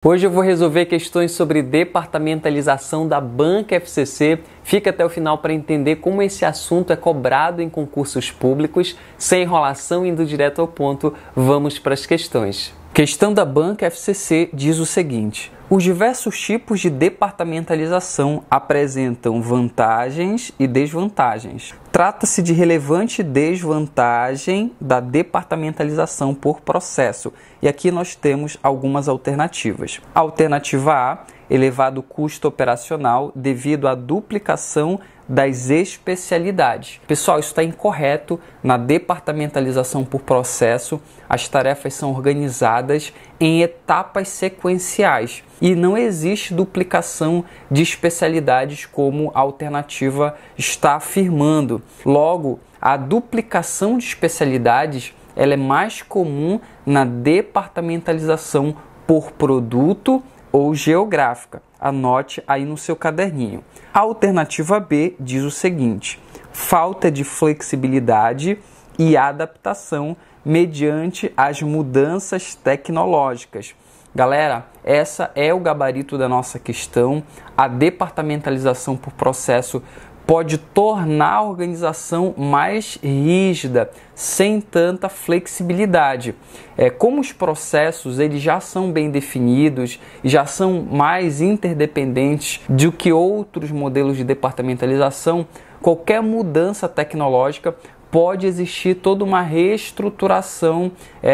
Hoje eu vou resolver questões sobre departamentalização da banca FCC. Fica até o final para entender como esse assunto é cobrado em concursos públicos. Sem enrolação, indo direto ao ponto, vamos para as questões. Questão da banca FCC diz o seguinte: os diversos tipos de departamentalização apresentam vantagens e desvantagens. Trata-se de relevante desvantagem da departamentalização por processo. E aqui nós temos algumas alternativas. Alternativa A, elevado custo operacional devido à duplicação das especialidades. Pessoal, isso está incorreto. Na departamentalização por processo, as tarefas são organizadas em etapas sequenciais e não existe duplicação de especialidades como a alternativa está afirmando. Logo, a duplicação de especialidades ela é mais comum na departamentalização por produto ou geográfica. Anote aí no seu caderninho. A alternativa B diz o seguinte: falta de flexibilidade e adaptação mediante as mudanças tecnológicas. Galera, essa é o gabarito da nossa questão. A departamentalização por processo pode tornar a organização mais rígida, sem tanta flexibilidade. Como os processos eles já são bem definidos e já são mais interdependentes do que outros modelos de departamentalização, qualquer mudança tecnológica pode existir toda uma reestruturação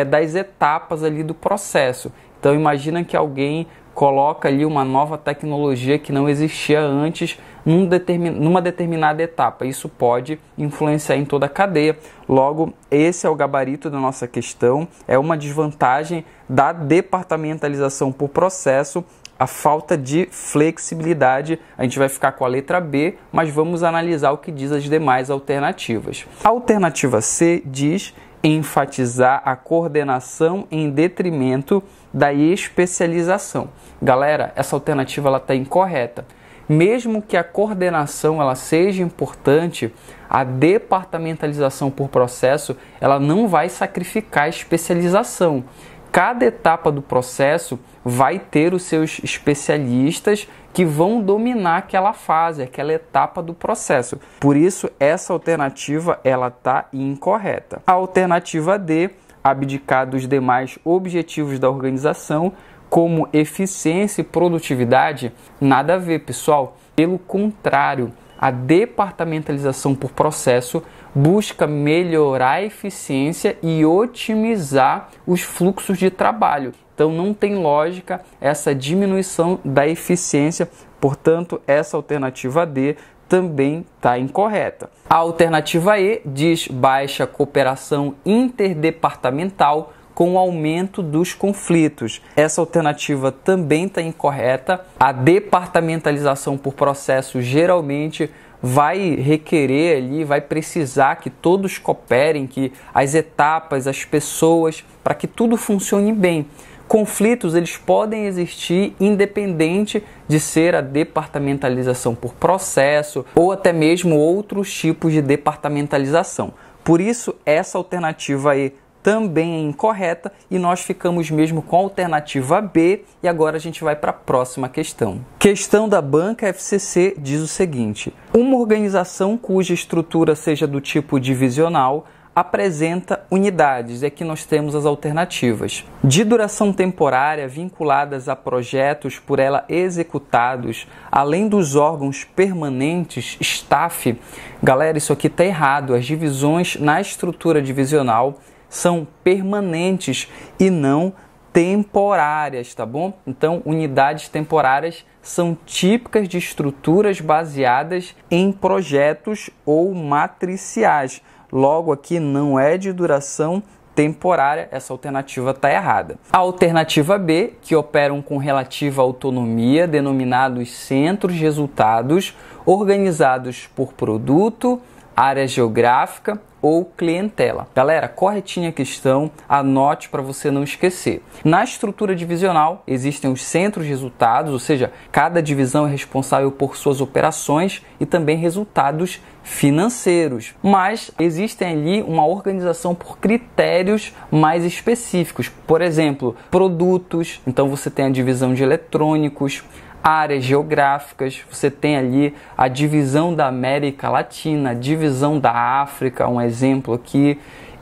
das etapas ali do processo. Então imagina que alguém coloca ali uma nova tecnologia que não existia antes numa determinada etapa. Isso pode influenciar em toda a cadeia. Logo, esse é o gabarito da nossa questão. É uma desvantagem da departamentalização por processo, a falta de flexibilidade. A gente vai ficar com a letra B, mas vamos analisar o que diz as demais alternativas. A alternativa C diz enfatizar a coordenação em detrimento da especialização. Galera, essa alternativa está incorreta. Mesmo que a coordenação ela seja importante, a departamentalização por processo ela não vai sacrificar a especialização. Cada etapa do processo vai ter os seus especialistas que vão dominar aquela fase, aquela etapa do processo. Por isso, essa alternativa ela está incorreta. A alternativa D, abdicar dos demais objetivos da organização, como eficiência e produtividade, nada a ver, pessoal. Pelo contrário, a departamentalização por processo busca melhorar a eficiência e otimizar os fluxos de trabalho. Então não tem lógica essa diminuição da eficiência, portanto essa alternativa D também está incorreta. A alternativa E diz baixa cooperação interdepartamental com o aumento dos conflitos. Essa alternativa também está incorreta. A departamentalização por processo geralmente vai requerer ali, vai precisar que todos cooperem, que as etapas, as pessoas, para que tudo funcione bem. Conflitos eles podem existir independente de ser a departamentalização por processo ou até mesmo outros tipos de departamentalização. Por isso, essa alternativa E também é incorreta e nós ficamos mesmo com a alternativa B e agora a gente vai para a próxima questão. Questão da banca FCC diz o seguinte: uma organização cuja estrutura seja do tipo divisional apresenta unidades, e aqui nós temos as alternativas. De duração temporária vinculadas a projetos por ela executados, além dos órgãos permanentes, staff. Galera, isso aqui está errado. As divisões na estrutura divisional são permanentes e não temporárias, tá bom? Então, unidades temporárias são típicas de estruturas baseadas em projetos ou matriciais. Logo, aqui não é de duração temporária, essa alternativa está errada. A alternativa B, que operam com relativa autonomia, denominados centros de resultados, organizados por produto, área geográfica ou clientela. Galera, corretinha a questão, anote para você não esquecer. Na estrutura divisional existem os centros de resultados, ou seja, cada divisão é responsável por suas operações e também resultados financeiros, mas existem ali uma organização por critérios mais específicos. Por exemplo, produtos, então você tem a divisão de eletrônicos, áreas geográficas, você tem ali a divisão da América Latina, a divisão da África, um exemplo aqui,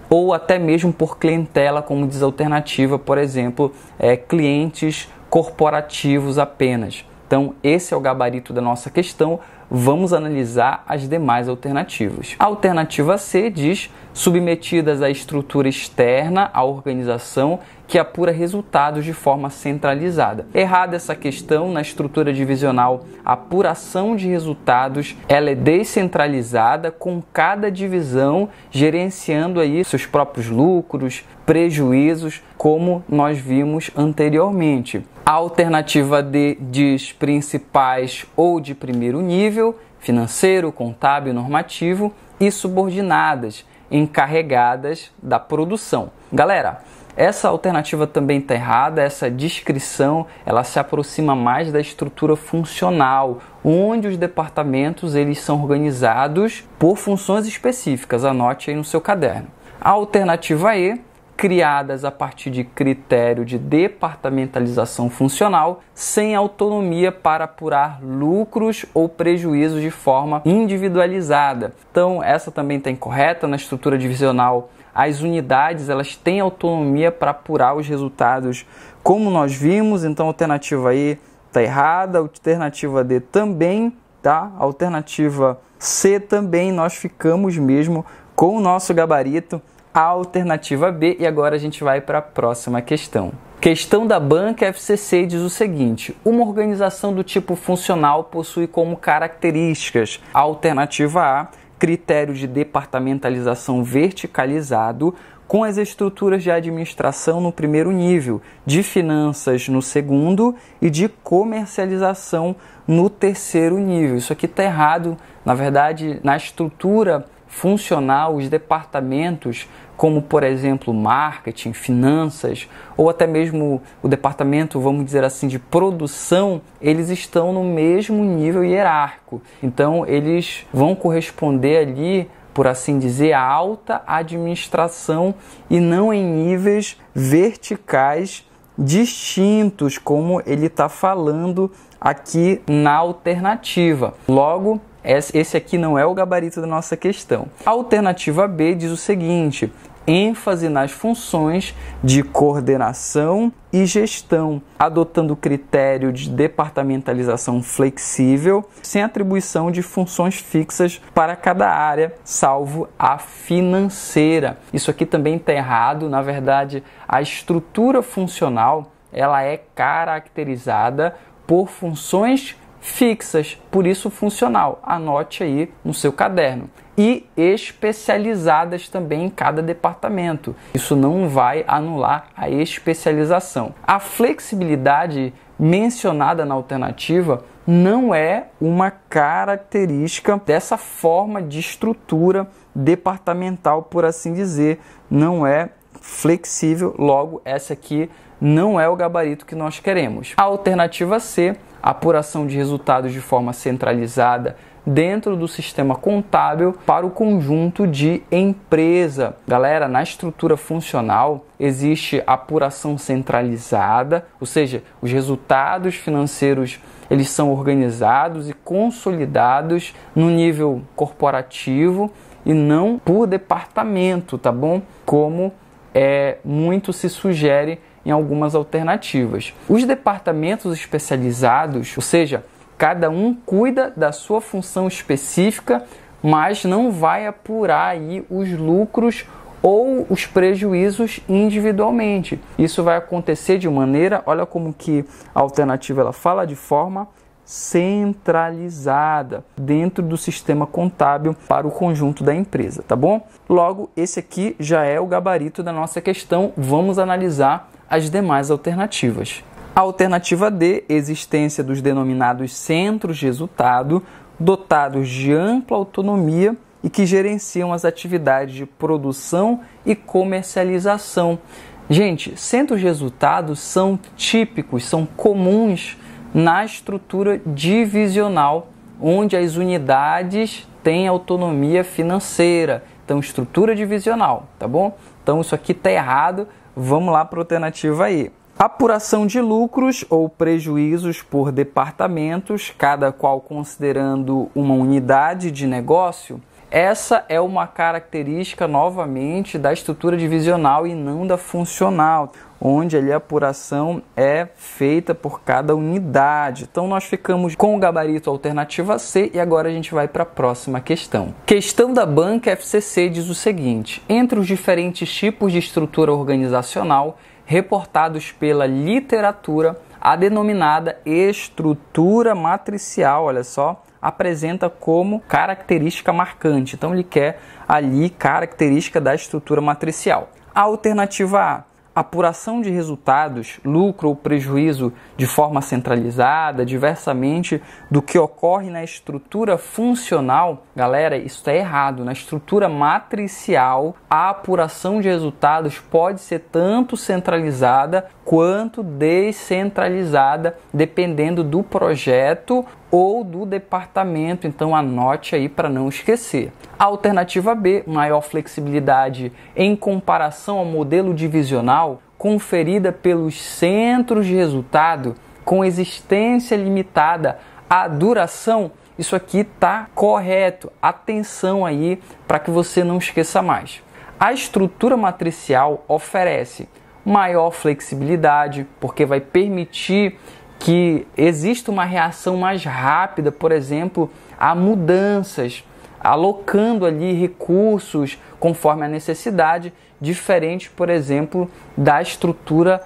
ou até mesmo por clientela, como diz a alternativa, por exemplo, clientes corporativos apenas. Então, esse é o gabarito da nossa questão. Vamos analisar as demais alternativas. A alternativa C diz: submetidas à estrutura externa à organização que apura resultados de forma centralizada. Errada essa questão. Na estrutura divisional, a apuração de resultados ela é descentralizada, com cada divisão gerenciando aí seus próprios lucros, prejuízos, como nós vimos anteriormente. A alternativa D diz principais ou de primeiro nível, financeiro, contábil, normativo, e subordinadas, encarregadas da produção. Galera, essa alternativa também está errada. Essa descrição ela se aproxima mais da estrutura funcional, onde os departamentos eles são organizados por funções específicas. Anote aí no seu caderno. A alternativa E, criadas a partir de critério de departamentalização funcional, sem autonomia para apurar lucros ou prejuízos de forma individualizada. Então, essa também está incorreta. Na estrutura divisional, as unidades elas têm autonomia para apurar os resultados, como nós vimos. Então, a alternativa E está errada, a alternativa D também, tá? A alternativa C também, nós ficamos mesmo com o nosso gabarito. A alternativa B, e agora a gente vai para a próxima questão. Questão da banca FCC diz o seguinte: uma organização do tipo funcional possui como características a alternativa A, critério de departamentalização verticalizado, com as estruturas de administração no primeiro nível, de finanças no segundo e de comercialização no terceiro nível. Isso aqui está errado. Na verdade, na estrutura funcional, os departamentos, como por exemplo marketing, finanças, ou até mesmo o departamento, vamos dizer assim, de produção, eles estão no mesmo nível hierárquico. Então eles vão corresponder ali, por assim dizer, à alta administração e não em níveis verticais distintos, como ele está falando aqui na alternativa. Logo, esse aqui não é o gabarito da nossa questão. A alternativa B diz o seguinte: ênfase nas funções de coordenação e gestão, adotando o critério de departamentalização flexível, sem atribuição de funções fixas para cada área, salvo a financeira. Isso aqui também está errado. Na verdade, a estrutura funcional ela é caracterizada por funções fixas, por isso funcional. Anote aí no seu caderno. E especializadas também em cada departamento. Isso não vai anular a especialização. A flexibilidade mencionada na alternativa não é uma característica dessa forma de estrutura departamental, por assim dizer. Não é flexível, logo essa aqui não é o gabarito que nós queremos. A alternativa C, apuração de resultados de forma centralizada dentro do sistema contábil para o conjunto de empresa. Galera, na estrutura funcional existe apuração centralizada, ou seja, os resultados financeiros eles são organizados e consolidados no nível corporativo e não por departamento, tá bom? Como muito se sugere em algumas alternativas. Os departamentos especializados, ou seja, cada um cuida da sua função específica, mas não vai apurar aí os lucros ou os prejuízos individualmente. Isso vai acontecer de maneira, olha como que a alternativa ela fala, de forma centralizada dentro do sistema contábil para o conjunto da empresa, tá bom? Logo, esse aqui já é o gabarito da nossa questão. Vamos analisar as demais alternativas. A alternativa D, existência dos denominados centros de resultado, dotados de ampla autonomia e que gerenciam as atividades de produção e comercialização. Gente, centros de resultados são típicos, são comuns na estrutura divisional, onde as unidades têm autonomia financeira. Então, estrutura divisional, tá bom? Então, isso aqui está errado. Vamos lá para a alternativa aí. Apuração de lucros ou prejuízos por departamentos, cada qual considerando uma unidade de negócio. Essa é uma característica, novamente, da estrutura divisional e não da funcional, onde ali a apuração é feita por cada unidade. Então, nós ficamos com o gabarito alternativa C e agora a gente vai para a próxima questão. Questão da banca FCC diz o seguinte: entre os diferentes tipos de estrutura organizacional reportados pela literatura, a denominada estrutura matricial, olha só, apresenta como característica marcante. Então, ele quer ali característica da estrutura matricial. A alternativa A: apuração de resultados, lucro ou prejuízo de forma centralizada, diversamente do que ocorre na estrutura funcional. Galera, isso está errado. Na estrutura matricial, a apuração de resultados pode ser tanto centralizada quanto descentralizada, dependendo do projeto ou do departamento. Então, anote aí para não esquecer. A alternativa B: maior flexibilidade em comparação ao modelo divisional conferida pelos centros de resultado com existência limitada à duração. Isso aqui está correto. Atenção aí para que você não esqueça mais. A estrutura matricial oferece maior flexibilidade, porque vai permitir que exista uma reação mais rápida, por exemplo, a mudanças, alocando ali recursos conforme a necessidade, diferente, por exemplo, da estrutura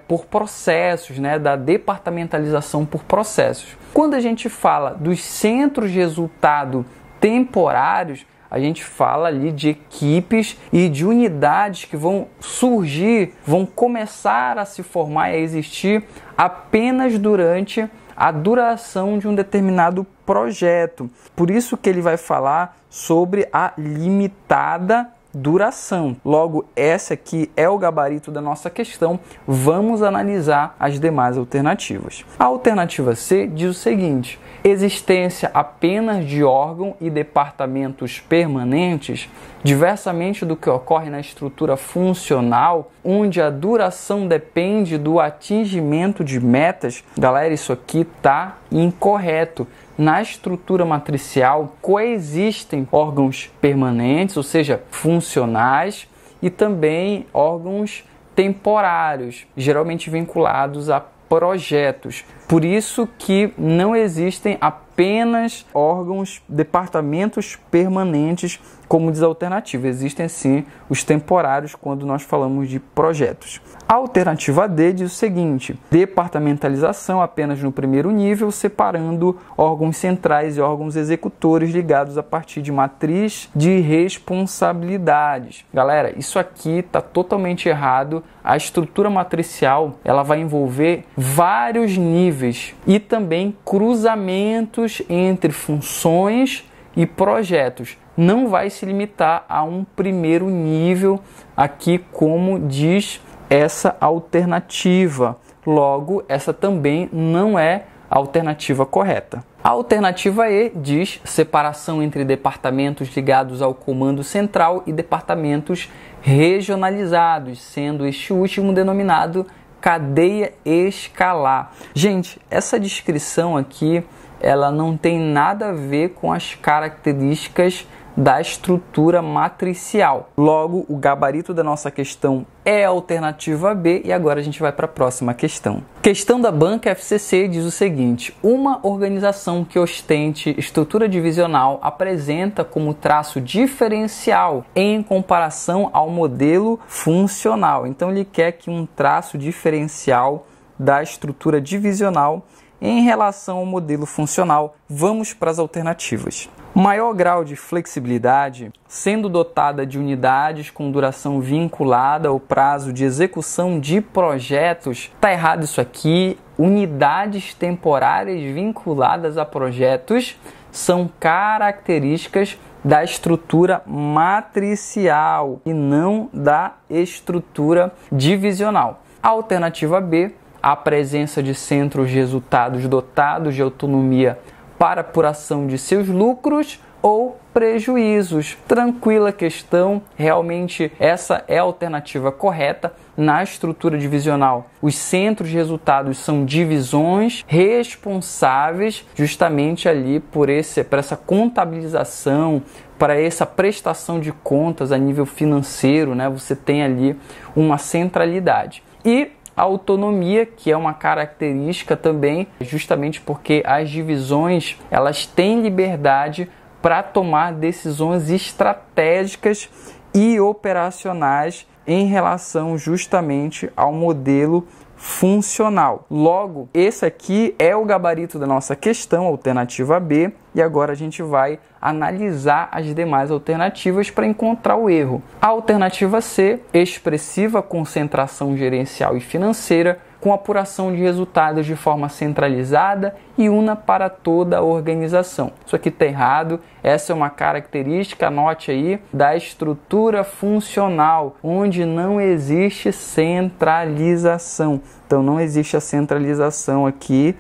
por processos, né, da departamentalização por processos. Quando a gente fala dos centros de resultado temporários, a gente fala ali de equipes e de unidades que vão surgir, vão começar a se formar e a existir apenas durante a duração de um determinado projeto. Por isso que ele vai falar sobre a limitada duração. Logo, esse aqui é o gabarito da nossa questão. Vamos analisar as demais alternativas. A alternativa C diz o seguinte: existência apenas de órgão e departamentos permanentes, diversamente do que ocorre na estrutura funcional, onde a duração depende do atingimento de metas. Galera, isso aqui está incorreto. Na estrutura matricial coexistem órgãos permanentes, ou seja, funcionais, e também órgãos temporários, geralmente vinculados a projetos. Por isso que não existem apenas órgãos, departamentos permanentes, como diz a alternativa. Existem sim os temporários quando nós falamos de projetos. A alternativa D diz o seguinte: departamentalização apenas no primeiro nível, separando órgãos centrais e órgãos executores ligados a partir de matriz de responsabilidades. Galera, isso aqui está totalmente errado. A estrutura matricial ela vai envolver vários níveis e também cruzamentos entre funções e projetos. Não vai se limitar a um primeiro nível aqui, como diz essa alternativa. Logo, essa também não é a alternativa correta. A alternativa E diz separação entre departamentos ligados ao comando central e departamentos regionalizados, sendo este último denominado cadeia escalar. Gente, essa descrição aqui, ela não tem nada a ver com as características da estrutura matricial. Logo, o gabarito da nossa questão é a alternativa B e agora a gente vai para a próxima questão. Questão da banca FCC diz o seguinte: uma organização que ostente estrutura divisional apresenta como traço diferencial em comparação ao modelo funcional. Então, ele quer que um traço diferencial da estrutura divisional em relação ao modelo funcional. Vamos para as alternativas. Maior grau de flexibilidade, sendo dotada de unidades com duração vinculada ao prazo de execução de projetos. Está errado isso aqui. Unidades temporárias vinculadas a projetos são características da estrutura matricial e não da estrutura divisional. A alternativa B, a presença de centros de resultados dotados de autonomia para apuração de seus lucros ou prejuízos. Tranquila questão, realmente essa é a alternativa correta. Na estrutura divisional, os centros de resultados são divisões responsáveis justamente ali por essa contabilização, para essa prestação de contas a nível financeiro, né? Você tem ali uma centralidade. E a autonomia, que é uma característica também, justamente porque as divisões elas têm liberdade para tomar decisões estratégicas e operacionais em relação justamente ao modelo funcional. Logo, esse aqui é o gabarito da nossa questão, alternativa B, e agora a gente vai analisar as demais alternativas para encontrar o erro. A alternativa C, expressiva concentração gerencial e financeira, com apuração de resultados de forma centralizada e una para toda a organização. Isso aqui está errado, essa é uma característica, anote aí, da estrutura funcional, onde não existe centralização. Então não existe a centralização aqui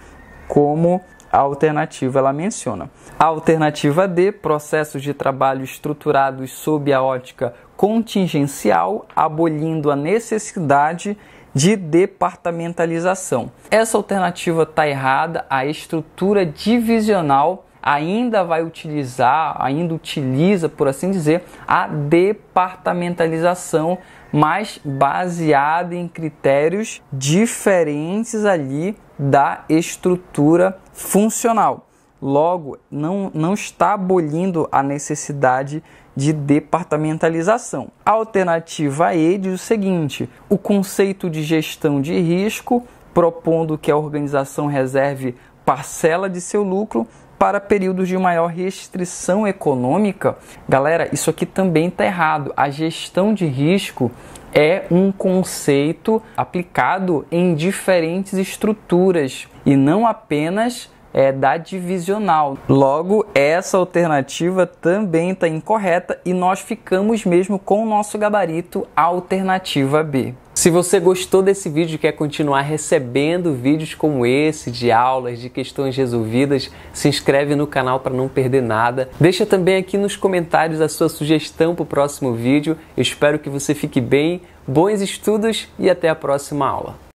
como a alternativa ela menciona. A alternativa D, processos de trabalho estruturados sob a ótica contingencial, abolindo a necessidade de departamentalização. Essa alternativa está errada, a estrutura divisional ainda utiliza, por assim dizer, a departamentalização, mas baseada em critérios diferentes ali da estrutura funcional. Logo, não está abolindo a necessidade de departamentalização. A alternativa E diz o seguinte: o conceito de gestão de risco, propondo que a organização reserve parcela de seu lucro para períodos de maior restrição econômica. Galera, isso aqui também está errado. A gestão de risco é um conceito aplicado em diferentes estruturas e não apenas da divisional. Logo, essa alternativa também está incorreta e nós ficamos mesmo com o nosso gabarito, a alternativa B. Se você gostou desse vídeo e quer continuar recebendo vídeos como esse, de aulas, de questões resolvidas, se inscreve no canal para não perder nada. Deixa também aqui nos comentários a sua sugestão para o próximo vídeo. Eu espero que você fique bem, bons estudos e até a próxima aula.